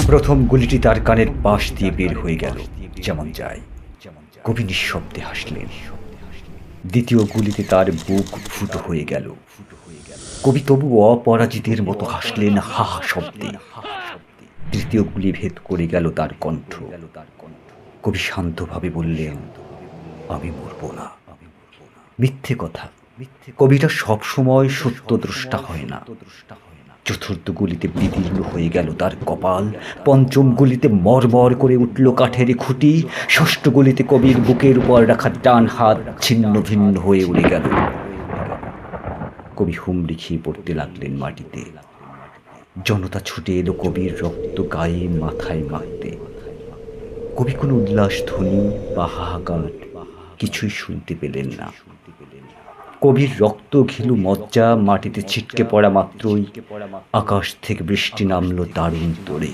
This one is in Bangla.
প্রথম গুলিটি তার কানের পাশ দিয়ে বের হয়ে গেল, যেমন যায়। কবি নিঃশব্দে হাসলেন। দ্বিতীয় গুলিতে তার বুক ফুটো হয়ে গেল। কবি তবু অপরাজিতের মতো হাসলেন হা হা শব্দে। তৃতীয় গুলি ভেদ করে গেল তার কণ্ঠ। কবি শান্তভাবে বললেন, আমি মরব না। মিথ্যে কথা, কবিটা সবসময় সত্যদ্রষ্টা হয় না। চতুর্থ গুলিতে বিদীর্ণ হয়ে গেল তার কপাল। পঞ্চম গুলিতে মরমর করে উঠল কাঠের খুঁটি। ষষ্ঠ গুলিতে কবির বুকের উপর রাখা ডান হাত ছিন্ন ভিন্ন হয়ে উড়ে গেল। কবি হুমড়ি খেয়ে পড়তে লাগলেন মাটিতে। জনতা ছুটে এলো কবির রক্ত গায়ে মাথায় মাখতে। কবি কোনো উল্লাস ধ্বনি বা হাহাকার কিছুই শুনতে পেলেন না। কবির রক্ত ঘিলু মজ্জা মাটিতে ছিটকে পড়া মাত্রই আকাশ থেকে বৃষ্টি নামল দারুণ তোড়ে।